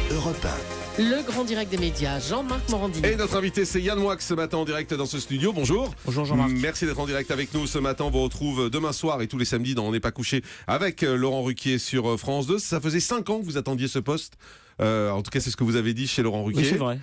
Europe 1. Le grand direct des médias, Jean-Marc Morandini. Et notre invité, c'est Yann Moix ce matin en direct dans ce studio. Bonjour. Bonjour Jean-Marc. Merci d'être en direct avec nous ce matin. On vous retrouve demain soir et tous les samedis dans On n'est pas couché avec Laurent Ruquier sur France 2. Ça faisait 5 ans que vous attendiez ce poste. En tout cas, c'est ce que vous avez dit chez Laurent Ruquier. Oui, c'est vrai.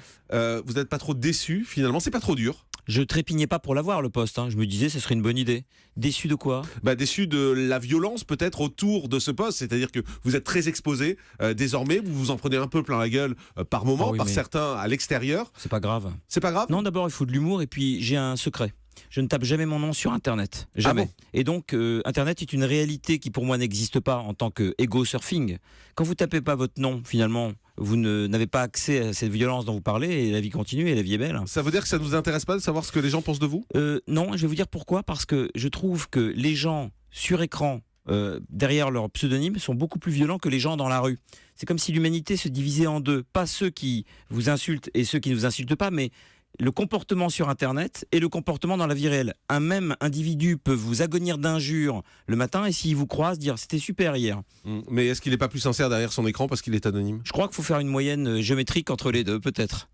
Vous n'êtes pas trop déçu finalement? C'est pas trop dur? Je trépignais pas pour l'avoir, le poste. Je me disais, ce serait une bonne idée. Déçu de quoi? Déçu de la violence peut-être autour de ce poste. C'est-à-dire que vous êtes très exposé. Désormais, vous vous en prenez un peu plein la gueule par moment, par certains à l'extérieur. C'est pas grave. C'est pas grave? Non, d'abord, il faut de l'humour et puis j'ai un secret. Je ne tape jamais mon nom sur Internet. Jamais. Ah bon? Et donc, Internet est une réalité qui, pour moi, n'existe pas en tant que ego surfing. Quand vous tapez pas votre nom, finalement, vous n'avez pas accès à cette violence dont vous parlez et la vie continue et la vie est belle. Ça veut dire que ça ne vous intéresse pas de savoir ce que les gens pensent de vous? Non, je vais vous dire pourquoi. Parce que je trouve que les gens sur écran, derrière leur pseudonyme, sont beaucoup plus violents que les gens dans la rue. C'est comme si l'humanité se divisait en deux. Pas ceux qui vous insultent et ceux qui ne vous insultent pas, mais le comportement sur Internet et le comportement dans la vie réelle. Un même individu peut vous agonir d'injures le matin et s'il vous croise, dire « c'était super hier ». Mais est-ce qu'il n'est pas plus sincère derrière son écran parce qu'il est anonyme? Je crois qu'il faut faire une moyenne géométrique entre les deux, peut-être.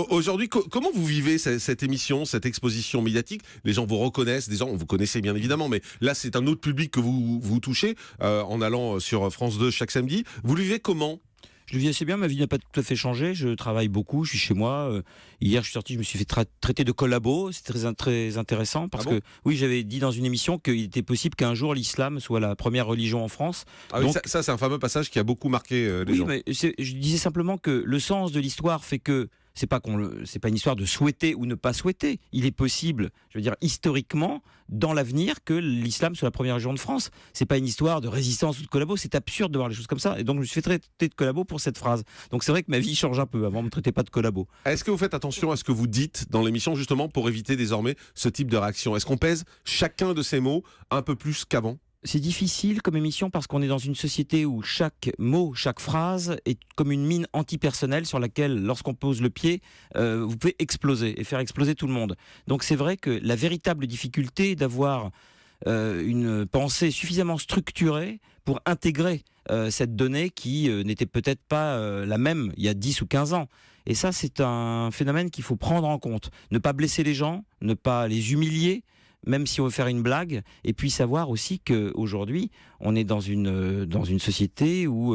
Aujourd'hui, comment vous vivez cette émission, cette exposition médiatique? Les gens vous reconnaissent, des gens, vous connaissez bien évidemment, mais là c'est un autre public que vous touchez en allant sur France 2 chaque samedi. Vous le vivez comment? Je le vis assez bien, ma vie n'a pas tout à fait changé, je travaille beaucoup, je suis chez moi. Hier je suis sorti, je me suis fait traiter de collabo, c'est très intéressant parce que oui, j'avais dit dans une émission qu'il était possible qu'un jour l'islam soit la première religion en France. Ah donc, oui, ça c'est un fameux passage qui a beaucoup marqué les gens. Oui, mais je disais simplement que le sens de l'histoire fait que c'est pas une histoire de souhaiter ou ne pas souhaiter. Il est possible, je veux dire historiquement, dans l'avenir, que l'islam soit la première religion de France. C'est pas une histoire de résistance ou de collabo. C'est absurde de voir les choses comme ça. Et donc je me suis fait traiter de collabo pour cette phrase. Donc c'est vrai que ma vie change un peu. Avant, on me traitait pas de collabo. Est-ce que vous faites attention à ce que vous dites dans l'émission justement pour éviter désormais ce type de réaction? Est-ce qu'on pèse chacun de ces mots un peu plus qu'avant? C'est difficile comme émission parce qu'on est dans une société où chaque mot, chaque phrase est comme une mine antipersonnelle sur laquelle, lorsqu'on pose le pied, vous pouvez exploser et faire exploser tout le monde. Donc c'est vrai que la véritable difficulté est d'avoir une pensée suffisamment structurée pour intégrer cette donnée qui n'était peut-être pas la même il y a 10 ou 15 ans. Et ça, c'est un phénomène qu'il faut prendre en compte. Ne pas blesser les gens, ne pas les humilier, même si on veut faire une blague, et puis savoir aussi qu'aujourd'hui, on est dans une société où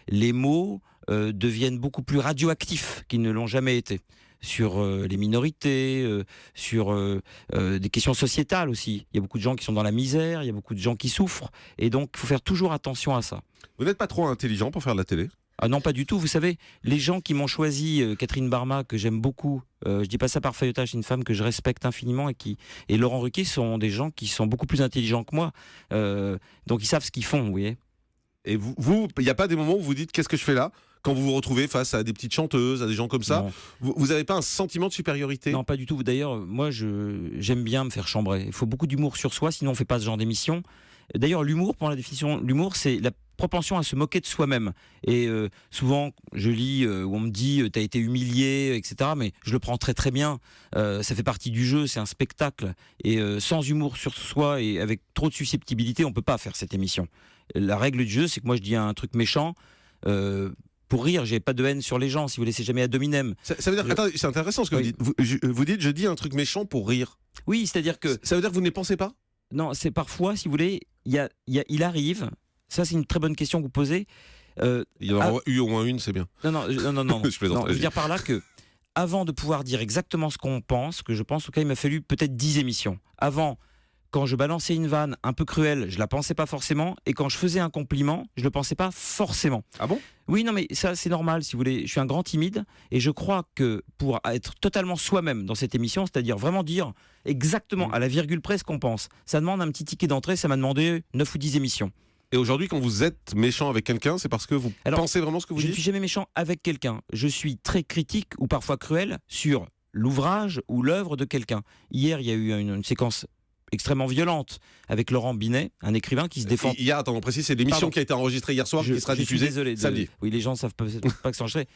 les mots deviennent beaucoup plus radioactifs qu'ils ne l'ont jamais été. Sur les minorités, sur des questions sociétales aussi. Il y a beaucoup de gens qui sont dans la misère, il y a beaucoup de gens qui souffrent, et donc il faut faire toujours attention à ça. Vous n'êtes pas trop intelligent pour faire de la télé? Ah non, pas du tout. Vous savez, les gens qui m'ont choisi, Catherine Barma, que j'aime beaucoup, je dis pas ça par feuilletage, c'est une femme que je respecte infiniment, et Laurent Ruquier sont des gens qui sont beaucoup plus intelligents que moi. Donc ils savent ce qu'ils font, vous voyez. Et vous, il n'y a pas des moments où vous dites qu'est-ce que je fais là? Quand vous vous retrouvez face à des petites chanteuses, à des gens comme ça, vous n'avez pas un sentiment de supériorité? Non, pas du tout. D'ailleurs, moi, j'aime bien me faire chambrer. Il faut beaucoup d'humour sur soi, sinon on ne fait pas ce genre d'émission. D'ailleurs, l'humour, pour la définition, l'humour, c'est la propension à se moquer de soi-même. Et souvent, je lis où on me dit t'as été humilié, etc. Mais je le prends très très bien. Ça fait partie du jeu, c'est un spectacle. Et sans humour sur soi et avec trop de susceptibilité, on peut pas faire cette émission. La règle du jeu, c'est que moi je dis un truc méchant. Pour rire, j'ai pas de haine sur les gens, si vous laissez jamais ad hominem. Ça veut dire, attendez, c'est intéressant ce que vous dites. Vous dites, je dis un truc méchant pour rire. Oui, c'est-à-dire que... Ça veut dire que vous ne les pensez pas? Non, c'est parfois, si vous voulez, il arrive, ça c'est une très bonne question que vous posez. Il y en a eu au moins une, c'est bien. Non. Je plaisante. Je veux dire par là que, avant de pouvoir dire exactement ce qu'on pense, que je pense, il m'a fallu peut-être 10 émissions. Avant, quand je balançais une vanne un peu cruelle, je la pensais pas forcément, et quand je faisais un compliment, je le pensais pas forcément. Ah bon? Oui, non, mais ça c'est normal, si vous voulez. Je suis un grand timide, et je crois que pour être totalement soi-même dans cette émission, c'est-à-dire vraiment dire exactement à la virgule près ce qu'on pense, ça demande un petit ticket d'entrée. Ça m'a demandé 9 ou 10 émissions. Et aujourd'hui, quand vous êtes méchant avec quelqu'un, c'est parce que vous pensez vraiment ce que vous dites? Je ne suis jamais méchant avec quelqu'un. Je suis très critique ou parfois cruel sur l'ouvrage ou l'œuvre de quelqu'un. Hier, il y a eu une séquence extrêmement violente avec Laurent Binet, un écrivain qui se défend. Hier, attends, on précise, c'est l'émission qui a été enregistrée hier soir, qui sera diffusée samedi. Oui, les gens ne savent pas que c'est enregistré.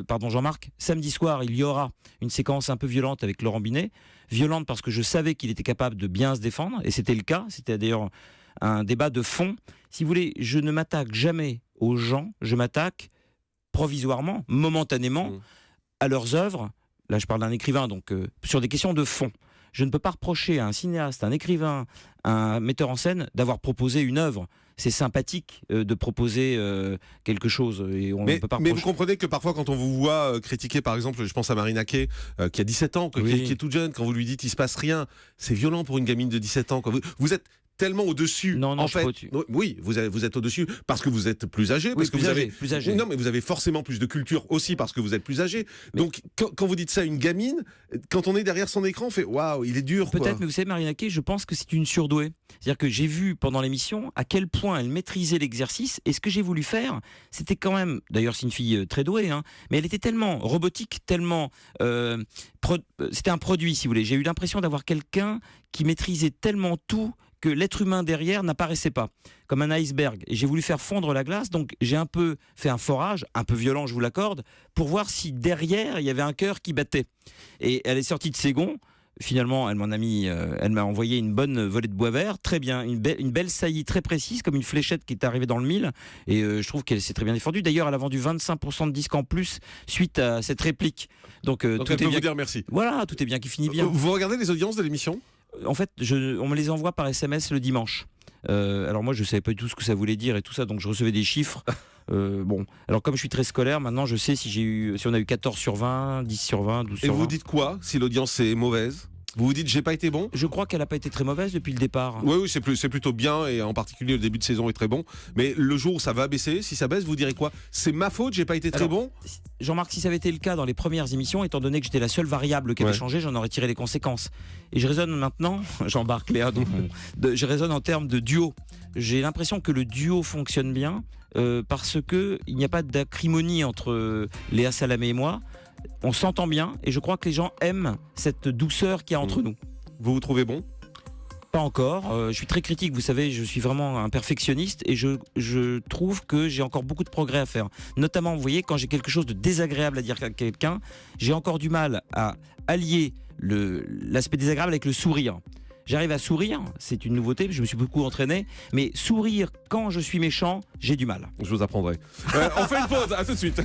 Pardon Jean-Marc, samedi soir, il y aura une séquence un peu violente avec Laurent Binet. Violente parce que je savais qu'il était capable de bien se défendre, et c'était le cas. C'était d'ailleurs un débat de fond. Si vous voulez, je ne m'attaque jamais aux gens, je m'attaque provisoirement, momentanément, à leurs œuvres. Là, je parle d'un écrivain, donc sur des questions de fond. Je ne peux pas reprocher à un cinéaste, un écrivain, un metteur en scène d'avoir proposé une œuvre. C'est sympathique de proposer quelque chose. Et on mais, peut pas mais vous comprenez que parfois, quand on vous voit critiquer, par exemple, je pense à Marina Kaye, qui a 17 ans, Oui. qui est toute jeune, quand vous lui dites il se passe rien, c'est violent pour une gamine de 17 ans. Vous êtes tellement au-dessus. Non, en je suis fait, pas au-dessus. oui, vous êtes au-dessus parce que vous êtes plus âgé, parce Oui, que vous avez plus âgé. Non, mais vous avez forcément plus de culture aussi parce que vous êtes plus âgé. Donc, quand vous dites ça à une gamine, quand on est derrière son écran, on fait waouh, il est dur. Peut-être, quoi. mais vous savez, Marina Kaye, je pense que c'est une surdouée. C'est-à-dire que j'ai vu pendant l'émission à quel point elle maîtrisait l'exercice. Et ce que j'ai voulu faire, c'était quand même. D'ailleurs, c'est une fille très douée, hein, mais elle était tellement robotique, tellement. C'était un produit, si vous voulez. J'ai eu l'impression d'avoir quelqu'un qui maîtrisait tellement tout que l'être humain derrière n'apparaissait pas, comme un iceberg. Et j'ai voulu faire fondre la glace, donc j'ai un peu fait un forage, un peu violent, je vous l'accorde, pour voir si derrière, il y avait un cœur qui battait. Et elle est sortie de ses gonds. Finalement, elle m'a envoyé une bonne volée de bois vert, très bien, une belle saillie très précise, comme une fléchette qui est arrivée dans le mille. Et je trouve qu'elle s'est très bien défendue. D'ailleurs, elle a vendu 25% de disques en plus suite à cette réplique. Donc Donc tout elle est peut bien. vous dire merci. Voilà, tout est bien qui finit bien. Vous regardez les audiences de l'émission ? En fait, on me les envoie par SMS le dimanche. Alors moi, je savais pas du tout ce que ça voulait dire et tout ça, donc je recevais des chiffres. Bon, alors comme je suis très scolaire, maintenant je sais si on a eu 14 sur 20, 10 sur 20, 12 Et sur 20. vous dites quoi si l'audience est mauvaise ? Vous vous dites j'ai pas été bon ? Je crois qu'elle n'a pas été très mauvaise depuis le départ. Oui, c'est plutôt bien et en particulier le début de saison est très bon. Mais le jour où ça va baisser, si ça baisse, vous direz quoi ? C'est ma faute, j'ai pas été très bon ? Jean-Marc, si ça avait été le cas dans les premières émissions, étant donné que j'étais la seule variable qui avait Ouais. changé, j'en aurais tiré les conséquences. Et je raisonne maintenant, j'embarque Léa, donc je raisonne en termes de duo. J'ai l'impression que le duo fonctionne bien parce qu'il n'y a pas d'acrimonie entre Léa Salamé et moi. On s'entend bien et je crois que les gens aiment cette douceur qu'il y a entre nous. Vous vous trouvez bon ? Pas encore. Je suis très critique, vous savez, je suis vraiment un perfectionniste et je trouve que j'ai encore beaucoup de progrès à faire. Notamment, vous voyez, quand j'ai quelque chose de désagréable à dire à quelqu'un, j'ai encore du mal à allier l'aspect désagréable avec le sourire. J'arrive à sourire, c'est une nouveauté, je me suis beaucoup entraîné, mais sourire quand je suis méchant, j'ai du mal. Je vous apprendrai. On fait une pause, à tout de suite.